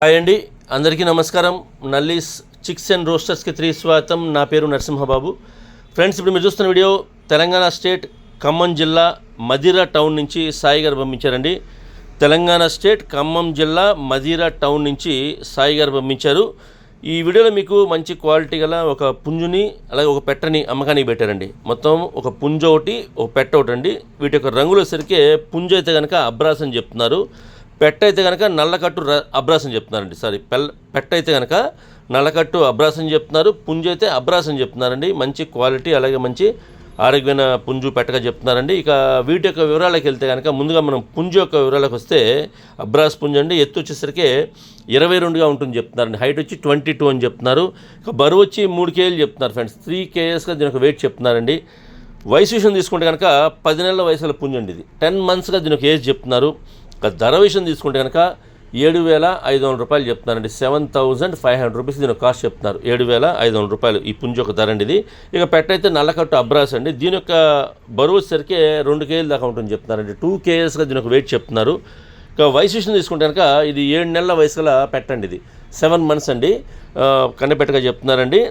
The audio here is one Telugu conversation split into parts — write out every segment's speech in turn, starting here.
హాయ్ అండి, అందరికీ నమస్కారం. నల్లీస్ చిక్స్ అండ్ రోస్టర్స్కి స్వాగతం. నా పేరు నరసింహబాబు. ఫ్రెండ్స్, ఇప్పుడు మీరు చూస్తున్న వీడియో తెలంగాణ స్టేట్ ఖమ్మం జిల్లా మదిరా టౌన్ నుంచి సాయి గారు పంపించారండి. తెలంగాణ స్టేట్ ఖమ్మం జిల్లా మదిరా టౌన్ నుంచి సాయి గారు పంపించారు. ఈ వీడియోలో మీకు మంచి క్వాలిటీ గల ఒక పుంజుని అలాగే ఒక పెట్టని అమ్మకానికి పెట్టారండి. మొత్తం ఒక పుంజు ఒకటి, ఒక పెట్ట ఒకటి అండి. వీటి యొక్క రంగుల సరికే పుంజు అయితే కనుక అబ్రాస్ అని చెప్తున్నారు, పెట్ట అయితే కనుక నల్లకట్టు అబ్రాస్ అని చెప్తున్నారండి. పెట్ట అయితే కనుక నల్లకట్టు అబ్రాస్ అని చెప్తున్నారు, పుంజు అయితే అబ్రాస్ అని చెప్తున్నారండి. మంచి క్వాలిటీ అలాగే మంచి ఆరోగ్యమైన పుంజు పెట్టగా చెప్తున్నారండి. ఇక వీటి యొక్క వివరాలకు వెళ్తే కనుక ముందుగా మనం పుంజు యొక్క వివరాలకు వస్తే అబ్రాస్ పుంజు అండి. ఎత్తు వచ్చేసరికి 22గా ఉంటుంది చెప్తున్నారండి. హైట్ వచ్చి 22 అని చెప్తున్నారు. ఇక బరువు వచ్చి 3 kg చెప్తున్నారు ఫ్రెండ్స్. 3 kgsగా దీని యొక్క వెయిట్ చెప్తున్నారండి. వయసు విషయం తీసుకుంటే కనుక 10 నెలల వయసుల పుంజు అండి. ఇది 10 monthsగా దీని యొక్క ఏజ్ చెప్తున్నారు. ఇక ధర విషయం తీసుకుంటే కనుక 7,500 రూపాయలు చెప్తున్నారండి. 7,500 రూపీస్ దీని కాస్ట్ చెప్తున్నారు. 7,500 రూపాయలు ఈ పుంజు యొక్క ధర అండి ఇది. ఇక పెట్ట అయితే నల్లకట్టు అబ్రాస్ అండి. దీని యొక్క బరువు వచ్చేసరికి 2 kg దాకా ఉంటుంది చెప్తున్నారండి. 2 kgsగా దీని యొక్క వెయిట్ చెప్తున్నారు. ఇక వయసు విషయం తీసుకుంటే కనుక ఇది 7 నెలల వయసు గల పెట్టండి. ఇది 7 months అండి, కన్నెపెట్టగా చెప్తున్నారండి.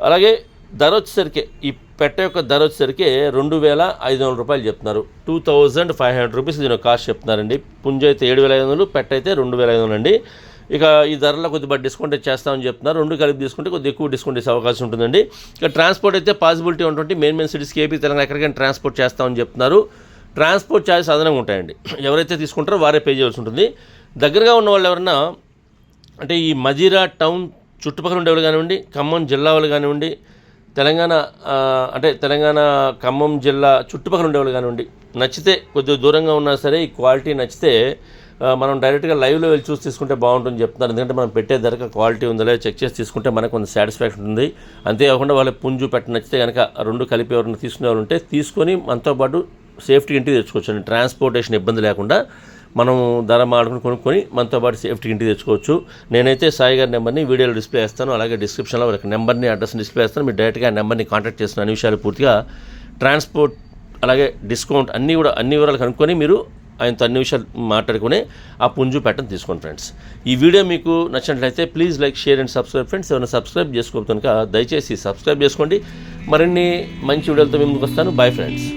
అలాగే ధర వచ్చేసరికి ఈ పెట్ట యొక్క ధర వచ్చేసరికి 2,500 రూపాయలు చెప్తున్నారు. 2,500 రూపీస్ దీని కాస్ట్ చెప్తున్నారండి. పుంజు అయితే 7,500, పెట్ట అయితే 2,500 అండి. ఇక ఈ ధరలో కొద్దిగా డిస్కౌంట్ చేస్తామని చెప్తున్నారు. రెండు కలిపి తీసుకుంటే కొద్దిగా ఎక్కువ డిస్కౌంట్ చేసే అవకాశం ఉంటుందండి. ఇక ట్రాన్స్పోర్ట్ అయితే పాసిబిలిటీ ఉంటుంది. మెయిన్ సిటీస్కి ఏపీ తెలంగాణ ఎక్కడికైనా ట్రాన్స్పోర్ట్ చేస్తామని చెప్తున్నారు. ట్రాన్స్పోర్ట్ ఛార్జెస్ అదనంగా ఉంటాయండి. ఎవరైతే తీసుకుంటారో వారే పే చేయాల్సి ఉంటుంది. దగ్గరగా ఉన్న వాళ్ళు ఎవరన్నా అంటే ఈ మదిరా టౌన్ చుట్టుపక్కల ఉండేవాళ్ళు కానివ్వండి, ఖమ్మం జిల్లా వాళ్ళు కానివ్వండి, తెలంగాణ ఖమ్మం జిల్లా చుట్టుపక్కల ఉండేవాళ్ళు కానివ్వండి, నచ్చితే కొద్దిగా దూరంగా ఉన్నా సరే ఈ క్వాలిటీ నచ్చితే మనం డైరెక్ట్గా లైవ్లో వెళ్ళి చూసి తీసుకుంటే బాగుంటుందని చెప్తున్నారు. ఎందుకంటే మనం పెట్టే ధరకు క్వాలిటీ ఉందో లేదో చెక్ చేసి తీసుకుంటే మనకు కొంత సాటిస్ఫాక్షన్ ఉంది. అంతేకాకుండా వాళ్ళ పుంజు పెట్ట నచ్చితే కనుక రెండు కలిపి ఎవరైనా తీసుకునే వాళ్ళు ఉంటే తీసుకొని మనతో పాటు సేఫ్టీ ఇంటికి తెచ్చుకోవచ్చు. ట్రాన్స్పోర్టేషన్ ఇబ్బంది లేకుండా మనం ధర మాడుకుని కొనుక్కొని మనతో పాటు సేఫ్టీ ఇంటికి తెచ్చుకోవచ్చు. నేనైతే సాయి గారి నెంబర్ని వీడియోలో డిస్ప్లే చేస్తాను, అలాగే డిస్క్రిప్షన్లో వాళ్ళకి నెంబర్ని అడ్రస్ని డిస్ప్లే చేస్తాను. మీరు డైరెక్ట్గా ఆ నెంబర్ని కాంటాక్ట్ చేసిన అన్ని విషయాలు పూర్తిగా ట్రాన్స్పోర్ట్ అలాగే డిస్కౌంట్ అన్ని వివరాలు కనుక్కొని మీరు ఆయనతో అన్ని విషయాలు మాట్లాడుకుని ఆ పుంజు పెట్టని తీసుకోండి ఫ్రెండ్స్. ఈ వీడియో మీకు నచ్చినట్లయితే please like, share and subscribe friends. ఏమైనా సబ్స్క్రైబ్ చేసుకోవచ్చు కనుక దయచేసి సబ్స్క్రైబ్ చేసుకోండి. మరిన్ని మంచి వీడియోలతో మేము ముందుకు వస్తాను. Bye friends.